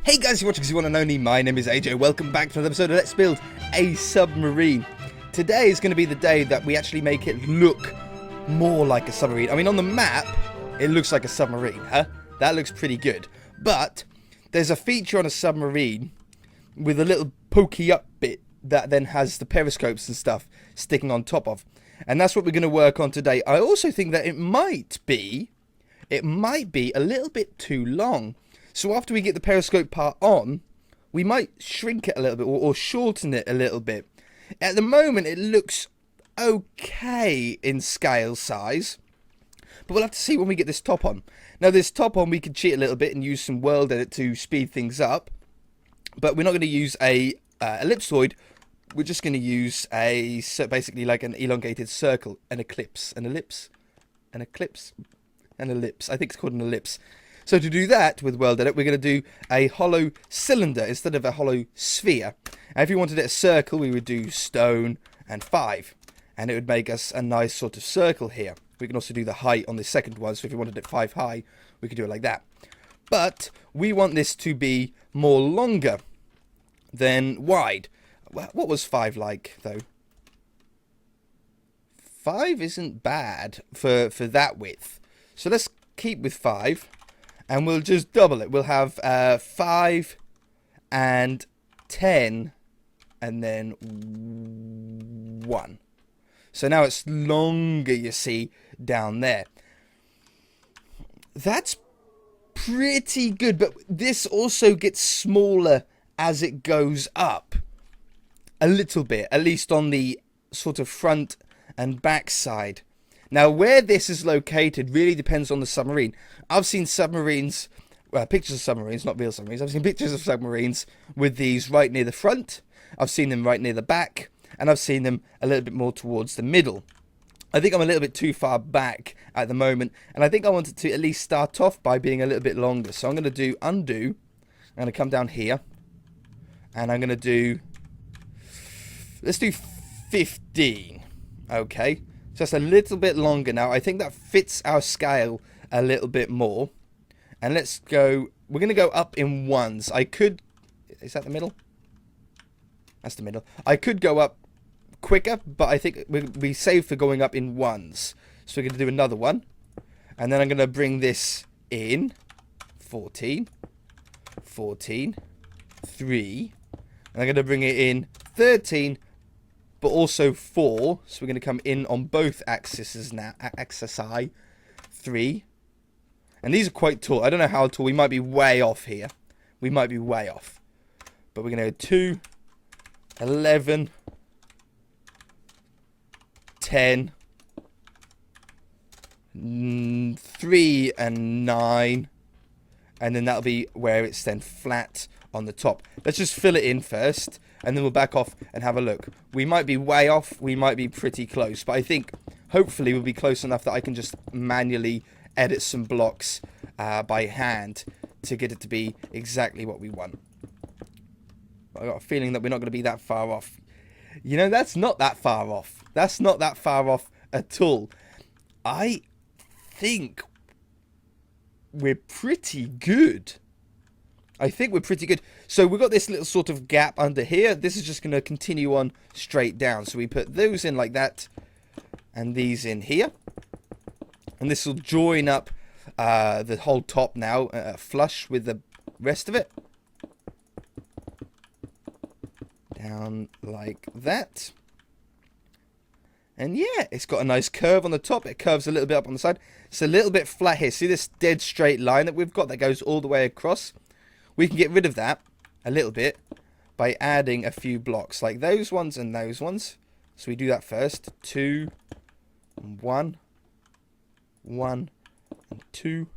Hey guys, you're watching one and only. My name is AJ. Welcome back to another episode of Let's Build a Submarine. Today is going to be the day that we actually make it look more like a submarine. I mean, on the map, it looks like a submarine, huh? That looks pretty good. But there's a feature on a submarine with a little pokey up bit that then has the periscopes and stuff sticking on top of. And that's what we're going to work on today. I also think that it might be a little bit too long. So after we get the periscope part on, we might shrink it a little bit or shorten it a little bit. At the moment, it looks okay in scale size, but we'll have to see when we get this top on. Now, this top on, we can cheat a little bit and use some world edit to speed things up, but we're not going to use a ellipsoid. We're just going to use basically like an elongated circle, an ellipse. I think it's called an ellipse. So to do that with world edit, we're going to do a hollow cylinder instead of a hollow sphere. And if you wanted it a circle, we would do stone and 5. And it would make us a nice sort of circle here. We can also do the height on the second one. So if you wanted it 5 high, we could do it like that. But we want this to be more longer than wide. What was 5 like, though? 5 isn't bad for that width. So let's keep with 5. And we'll just double it. We'll have 5 and 10 and then 1. So now it's longer, you see, down there. That's pretty good. But this also gets smaller as it goes up. A little bit. At least on the sort of front and back side. Now, where this is located really depends on the submarine. I've seen submarines, well, pictures of submarines, not real submarines. I've seen pictures of submarines with these right near the front. I've seen them right near the back. And I've seen them a little bit more towards the middle. I think I'm a little bit too far back at the moment. And I think I wanted to at least start off by being a little bit longer. So I'm going to do undo. I'm going to come down here. And I'm going to do, let's do 15. Okay. Just a little bit longer now. I think that fits our scale a little bit more. And let's go. We're going to go up in ones. I could. Is that the middle? That's the middle. I could go up quicker, but I think we save for going up in ones. So we're going to do another one. And then I'm going to bring this in. 14. 14. 3. And I'm going to bring it in 13. But also 4, so we're going to come in on both axes now. Axis 3. And these are quite tall. I don't know how tall. We might be way off here. We might be way off. But we're going to go 2, 11, 10, 3 and 9. And then that'll be where it's then flat on the top. Let's just fill it in first. And then we'll back off and have a look. We might be way off. We might be pretty close. But I think, hopefully, we'll be close enough that I can just manually edit some blocks by hand to get it to be exactly what we want. I've got a feeling that we're not going to be that far off. You know, that's not that far off. That's not that far off at all. I think we're pretty good. I think we're pretty good. So we've got this little sort of gap under here. This is just going to continue on straight down. So we put those in like that. And these in here. And this will join up the whole top now. Flush with the rest of it. Down like that. And yeah, it's got a nice curve on the top. It curves a little bit up on the side. It's a little bit flat here. See this dead straight line that we've got that goes all the way across? We can get rid of that a little bit by adding a few blocks like those ones and those ones. So we do that first. 2, 1, 1, and 2,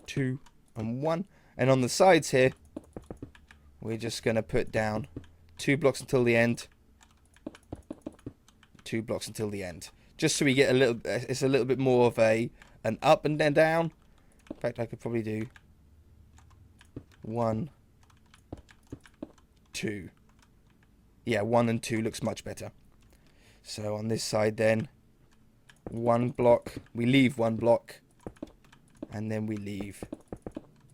2, and 1. And on the sides here, we're just going to put down 2 blocks until the end. 2 blocks until the end. Just so we get a little, it's a little bit more of an up and then down. In fact, I could probably do 1, 2. Yeah, 1 and 2 looks much better. So on this side then, 1 block. We leave 1 block. And then we leave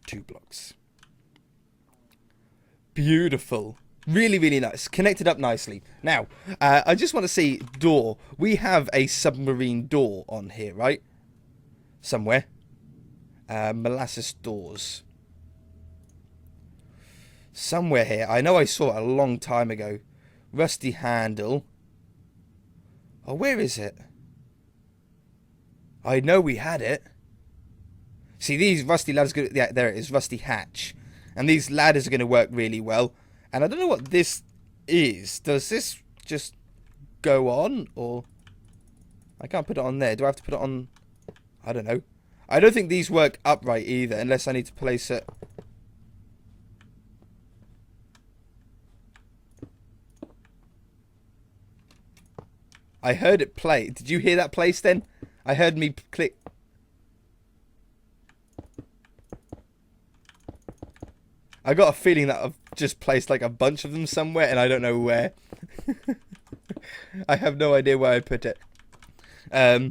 2 blocks. Beautiful. Really, really nice. Connected up nicely. Now, I just want to see door. We have a submarine door on here, right? Somewhere. Molasses doors. Somewhere here. I know I saw it a long time ago. Rusty handle. Oh, where is it? I know we had it. See, these rusty ladders... Yeah, there it is. Rusty hatch. And these ladders are going to work really well. And I don't know what this is. Does this just go on? Or... I can't put it on there. Do I have to put it on... I don't know. I don't think these work upright either. Unless I need to place it... I heard it play. Did you hear that place then? I heard me click... I got a feeling that I've just placed like a bunch of them somewhere and I don't know where. I have no idea where I put it. Yeah,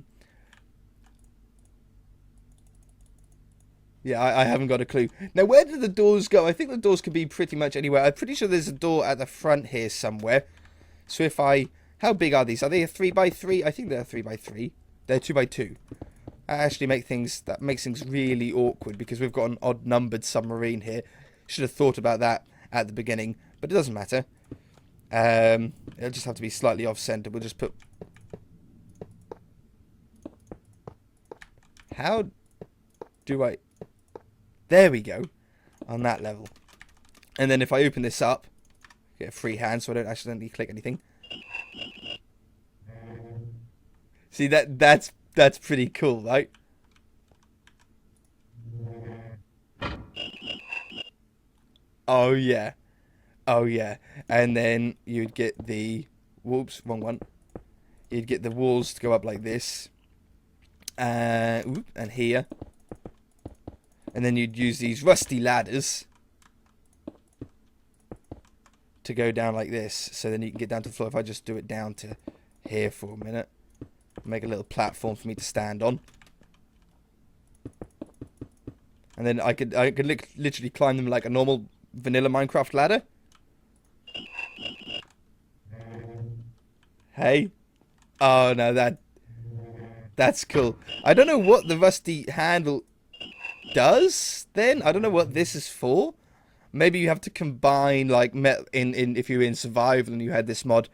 I haven't got a clue. Now, where did the doors go? I think the doors could be pretty much anywhere. I'm pretty sure there's a door at the front here somewhere. So if I... How big are these? Are they a 3x3? I think they're a 3x3. They're 2x2. That actually makes things really awkward because we've got an odd-numbered submarine here. Should have thought about that at the beginning, but it doesn't matter. It'll just have to be slightly off-center. We'll just put... How do I... There we go. On that level. And then if I open this up, get a free hand so I don't accidentally click anything. See, that's pretty cool, right? Oh, yeah. Oh, yeah. And then you'd get the... Whoops, wrong one. You'd get the walls to go up like this. And here. And then you'd use these rusty ladders to go down like this. So then you can get down to the floor. If I just do it down to here for a minute. Make a little platform for me to stand on. And then I could literally climb them like a normal vanilla Minecraft ladder. Hey. Oh no, that's cool. I don't know what the rusty handle does then. I don't know what this is for. Maybe you have to combine like metal in if you're in survival and you had this mod.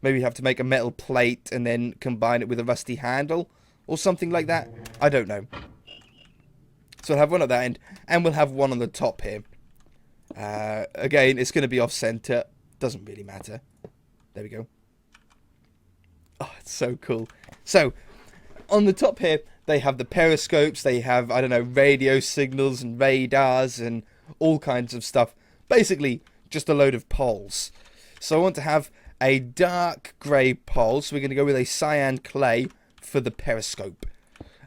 Maybe you have to make a metal plate and then combine it with a rusty handle or something like that. I don't know. So we'll have one at that end and we'll have one on the top here. Again, it's going to be off center. Doesn't really matter. There we go. Oh, it's so cool. So on the top here, they have the periscopes. They have, I don't know, radio signals and radars and all kinds of stuff. Basically, just a load of poles. So I want to have a dark grey pole. So we're going to go with a cyan clay for the periscope.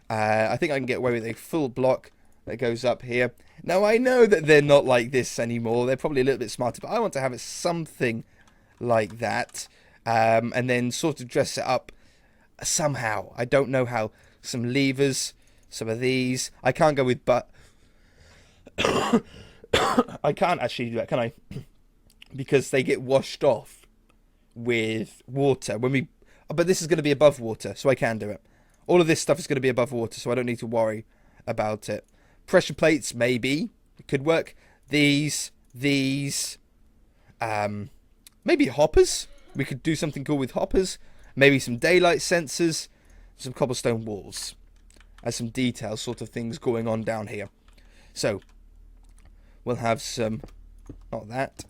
I think I can get away with a full block that goes up here. Now, I know that they're not like this anymore. They're probably a little bit smarter. But I want to have it something like that. And then sort of dress it up somehow. I don't know how. Some levers. Some of these. I can't go with I can't actually do that, can I? Because they get washed off with water but this is going to be above water, so I can do it. All of this stuff is going to be above water, so I don't need to worry about it. Pressure plates, maybe it could work. These maybe hoppers. We could do something cool with hoppers. Maybe some daylight sensors, some cobblestone walls, and some detail sort of things going on down here. So we'll have some, not that,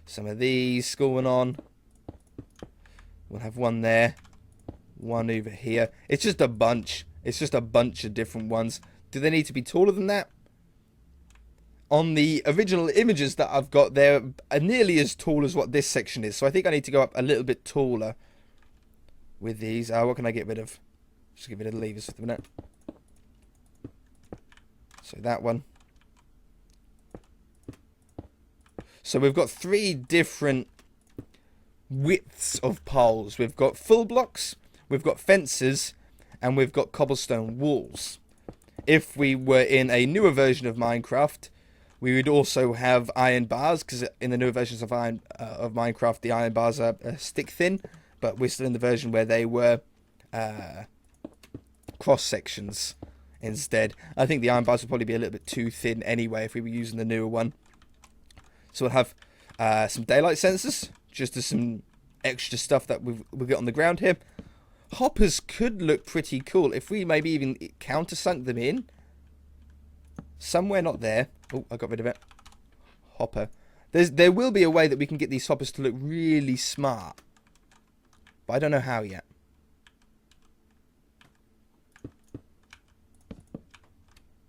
some of these going on. We'll have one there, one over here. It's just a bunch. It's just a bunch of different ones. Do they need to be taller than that? On the original images that I've got, they're nearly as tall as what this section is. So I think I need to go up a little bit taller with these. What can I get rid of? Just get rid of the levers for the minute. So that one. So we've got 3 different widths of poles. We've got full blocks, we've got fences, and we've got cobblestone walls. If we were in a newer version of Minecraft, We would also have iron bars, because in the newer versions of Minecraft, the iron bars are stick thin, but we're still in the version where they were cross sections instead. I think the iron bars would probably be a little bit too thin anyway if we were using the newer one. So we'll have some daylight sensors, just as some extra stuff that we'll get on the ground here. Hoppers could look pretty cool if we maybe even countersunk them in. Somewhere not there. Oh, I got rid of it. Hopper. There will be a way that we can get these hoppers to look really smart. But I don't know how yet.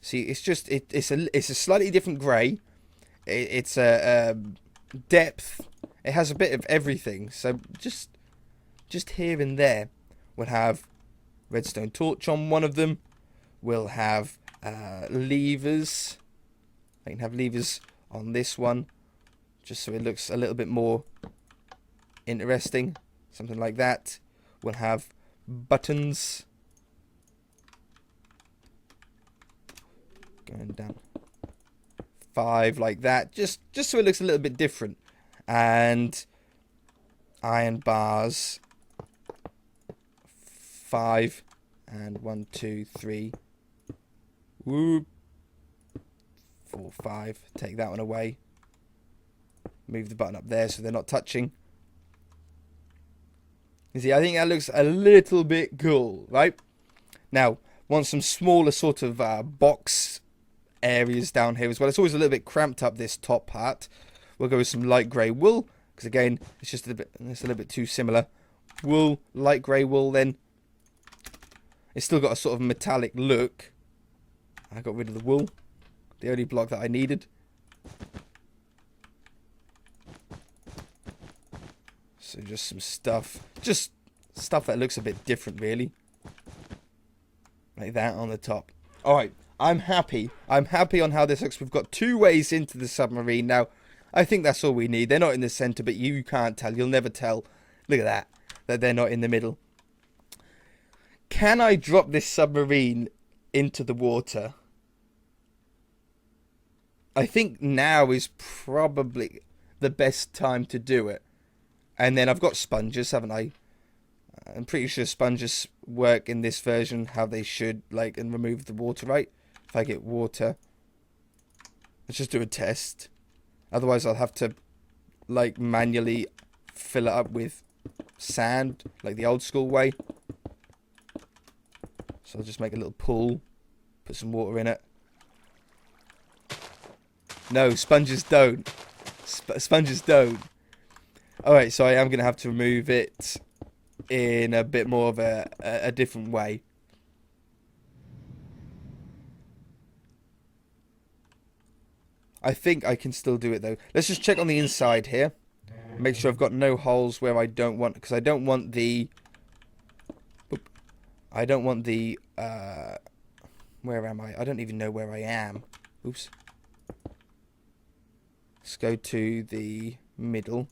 See, it's just it's a slightly different grey. It's a depth. It has a bit of everything. So just here and there, we'll have redstone torch on one of them. We'll have levers. I can have levers on this one, just so it looks a little bit more interesting. Something like that. We'll have buttons. Going down 5 like that, just so it looks a little bit different. And iron bars 5 and 1 2 3 whoop 4 5. Take that one away, move the button up there so they're not touching. You see, I think that looks a little bit cool, right? Now, want some smaller sort of box areas down here as well. It's always a little bit cramped up, this top part. We'll go with some light grey wool, because again, it's just a little bit too similar. Wool, light grey wool. Then it's still got a sort of metallic look. I got rid of the wool, the only block that I needed. So just some stuff, just stuff that looks a bit different, really, like that on the top. All right. I'm happy. I'm happy on how this looks. We've got 2 ways into the submarine now. I think that's all we need. They're not in the center, but you can't tell. You'll never tell. Look at that they're not in the middle. Can I drop this submarine into the water? I think now is probably the best time to do it. And then I've got sponges, haven't I? I'm pretty sure sponges work in this version how they should, like, and remove the water, right? If I get water, let's just do a test. Otherwise, I'll have to, like, manually fill it up with sand, like the old school way. So I'll just make a little pool, put some water in it. No, sponges don't. Sponges don't. Alright, so I am going to have to remove it in a bit more of a different way. I think I can still do it though. Let's just check on the inside here. Make sure I've got no holes where I don't want, because I don't want the where am I? I don't even know where I am. Oops. Let's go to the middle.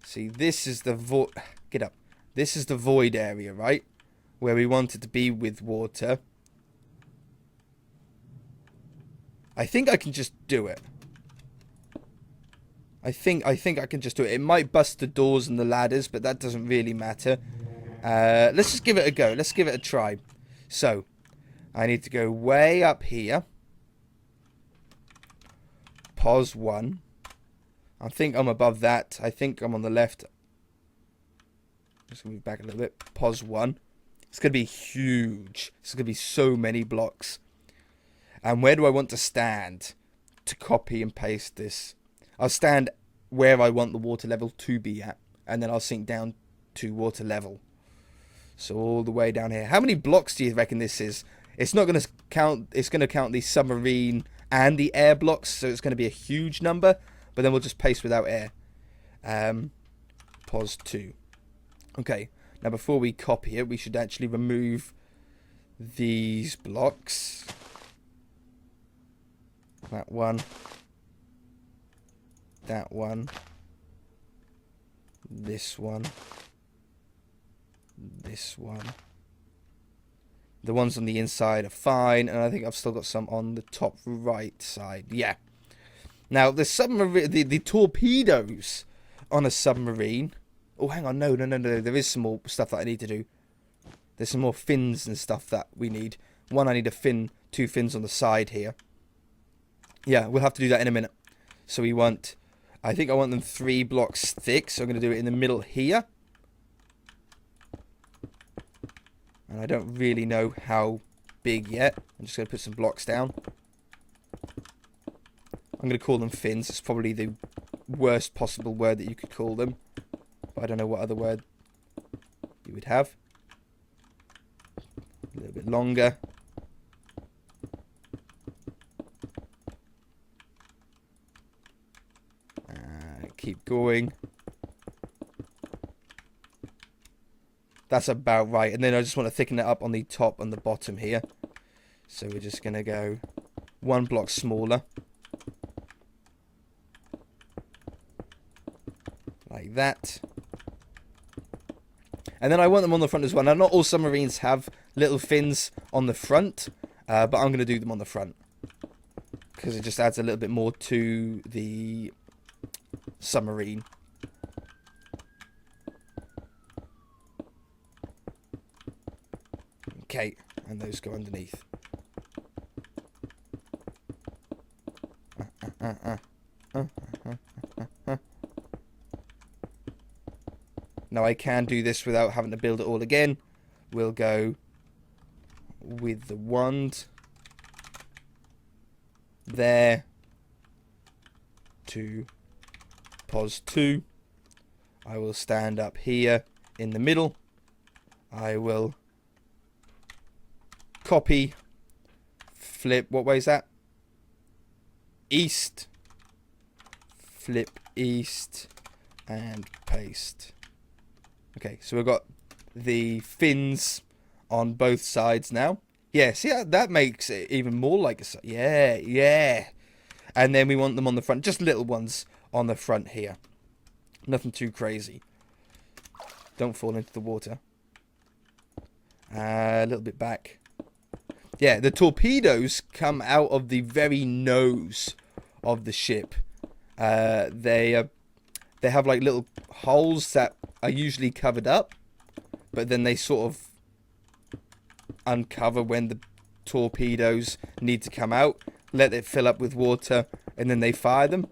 See, this is the void. Get up. This is the void area, right? Where we want it to be with water. I think I can just do it. I think I can just do it. It might bust the doors and the ladders, but that doesn't really matter. Let's just give it a go. Let's give it a try. So, I need to go way up here. Pause 1. I think I'm above that. I think I'm on the left. Just move back a little bit. Pause 1. It's going to be huge. It's going to be so many blocks. And where do I want to stand to copy and paste this? I'll stand where I want the water level to be at. And then I'll sink down to water level. So all the way down here. How many blocks do you reckon this is? It's not going to count. It's going to count the submarine and the air blocks. So it's going to be a huge number. But then we'll just paste without air. Pause 2. Okay. Now before we copy it, we should actually remove these blocks. That one. That one. This one. This one. The ones on the inside are fine, and I think I've still got some on the top right side. Yeah. Now, the submarine, the torpedoes on a submarine. Oh, hang on, no. There is some more stuff that I need to do. There's some more fins and stuff that we need. One, I need a fin, 2 fins on the side here. Yeah, we'll have to do that in a minute. So we want, I think I want them 3 blocks thick, so I'm going to do it in the middle here. And I don't really know how big yet. I'm just going to put some blocks down. I'm going to call them fins. It's probably the worst possible word that you could call them. But I don't know what other word you would have. A little bit longer. Keep going. That's about right. And then I just want to thicken it up on the top and the bottom here. So we're just going to go 1 block smaller. Like that. And then I want them on the front as well. Now, not all submarines have little fins on the front, but I'm going to do them on the front. Because it just adds a little bit more to the submarine. Okay, and those go underneath. Now I can do this without having to build it all again. We'll go with the wand there to pos 2. I will stand up here in the middle. I will copy, flip, what way is that? East, flip east, and paste. Okay, so we've got the fins on both sides now. Yeah, see, that makes it even more like a... Yeah. And then we want them on the front, just little ones on the front here. Nothing too crazy. Don't fall into the water. A little bit back. Yeah, the torpedoes come out of the very nose of the ship. They have like little holes that are usually covered up, but then they sort of uncover when the torpedoes need to come out, let it fill up with water, and then they fire them.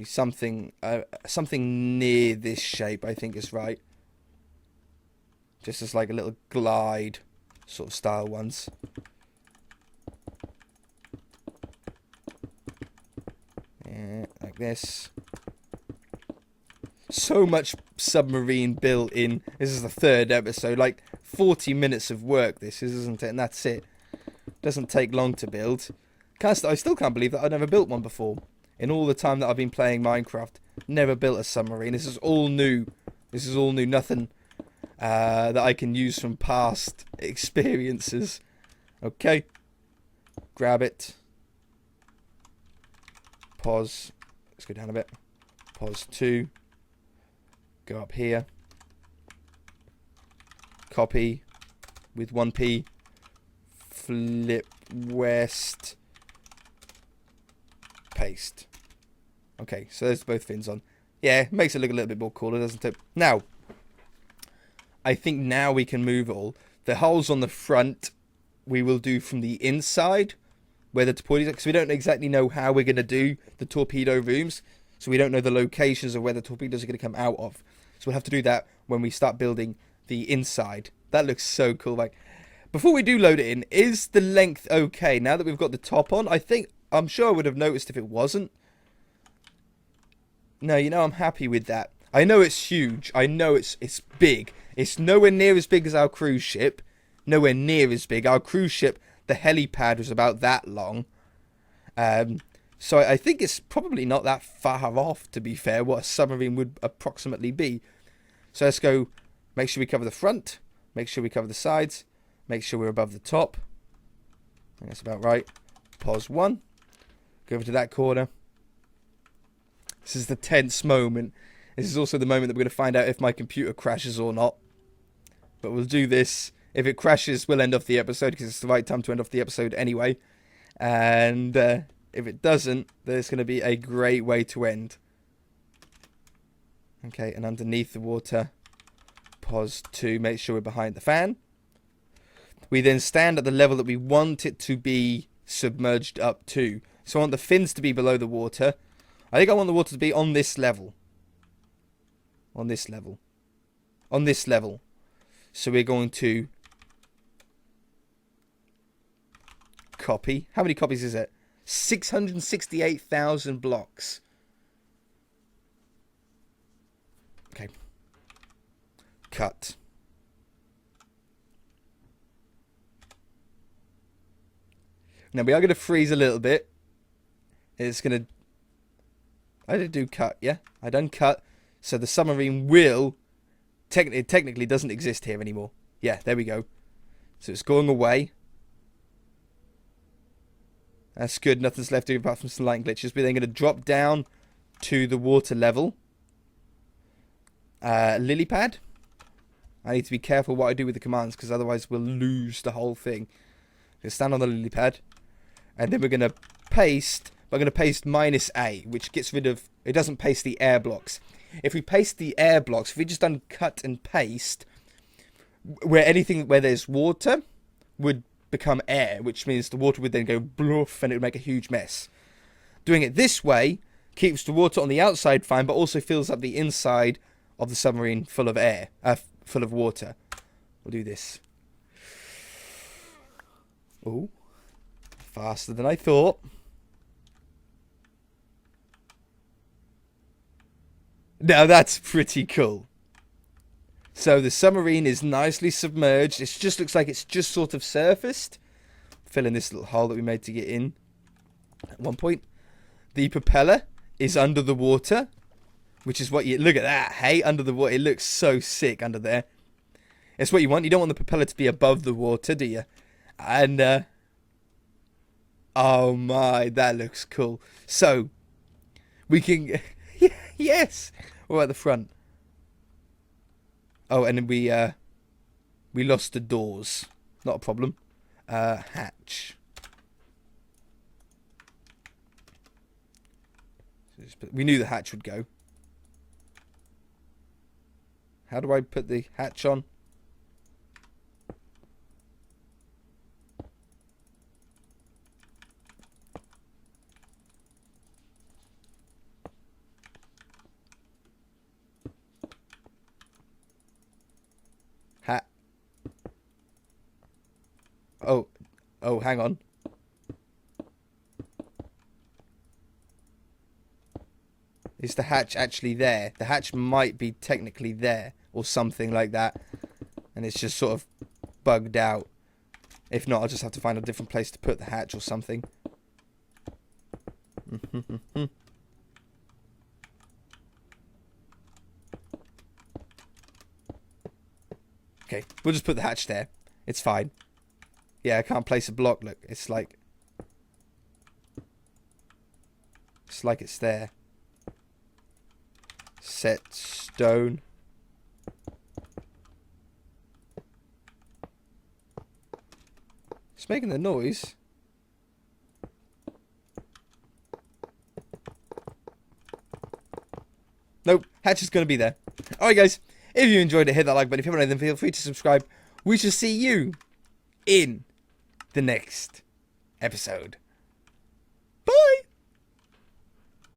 Something near this shape, I think, is right. Just as like a little glide sort of style ones. Yeah, like this. So much submarine built in. This is the 3rd episode. Like 40 minutes of work this is, isn't it? And that's it. Doesn't take long to build. I still can't believe that I've never built one before. In all the time that I've been playing Minecraft, never built a submarine. This is all new. This is all new. Nothing that I can use from past experiences. Okay. Grab it. Pause. Let's go down a bit. Pause 2. Go up here. Copy with 1p. Flip west. Paste. Okay, so there's both fins on. Yeah, makes it look a little bit more cooler, doesn't it? Now, I think now we can move all. The holes on the front, we will do from the inside, where the torpedoes are, because we don't exactly know how we're going to do the torpedo rooms, so we don't know the locations of where the torpedoes are going to come out of. So we'll have to do that when we start building the inside. That looks so cool. Like, before we do load it in, is the length okay? Now that we've got the top on, I'm sure I would have noticed if it wasn't. No, I'm happy with that. I know it's huge. I know it's big. It's nowhere near as big as our cruise ship. Nowhere near as big. Our cruise ship, the helipad was about that long. So I think it's probably not that far off, to be fair, what a submarine would approximately be. So let's go, make sure we cover the front. Make sure we cover the sides. Make sure we're above the top. I think that's about right. Pause 1. Go over to that corner. This is the tense moment. This is also the moment that we're going to find out if my computer crashes or not. But we'll do this. If it crashes, we'll end off the episode because it's the right time to end off the episode anyway. And if it doesn't, then it's going to be a great way to end. Okay, and underneath the water, pause to make sure we're behind the fan. We then stand at the level that we want it to be submerged up to. So I want the fins to be below the water. I think I want the water to be on this level. On this level. On this level. So we're going to copy. How many copies is it? 668,000 blocks. Okay. Cut. Now we are going to freeze a little bit. It's going to... I did do cut, yeah? I done cut. So the submarine will... It technically doesn't exist here anymore. Yeah, there we go. So it's going away. That's good. Nothing's left to do apart from some light glitches. We're then going to drop down to the water level. Lily pad. I need to be careful what I do with the commands because otherwise we'll lose the whole thing. We'll stand on the lily pad. And then we're going to paste... We're going to paste -A, which gets rid of... It doesn't paste the air blocks. If we paste the air blocks, if we just done cut and paste, where there's water would become air, which means the water would then go bluff and it would make a huge mess. Doing it this way keeps the water on the outside fine, but also fills up the inside of the submarine full of air, full of water. We'll do this. Oh, faster than I thought. Now that's pretty cool. So the submarine is nicely submerged. It just looks like it's just sort of surfaced. Fill in this little hole that we made to get in at one point. The propeller is under the water, which is what you... Look at that, hey? Under the water. It looks so sick under there. It's what you want. You don't want the propeller to be above the water, do you? And, oh my, that looks cool. So, we can... Yes! We're at the front. Oh, and then we lost the doors. Not a problem. Hatch. We knew the hatch would go. How do I put the hatch on? Oh, hang on. Is the hatch actually there? The hatch might be technically there or something like that. And it's just sort of bugged out. If not, I'll just have to find a different place to put the hatch or something. Okay, we'll just put the hatch there. It's fine. Yeah, I can't place a block. Look, it's like it's there. Set stone. It's making the noise. Nope, hatch is going to be there. Alright guys, if you enjoyed it, hit that like button. If you haven't, then feel free to subscribe. We shall see you in the next episode.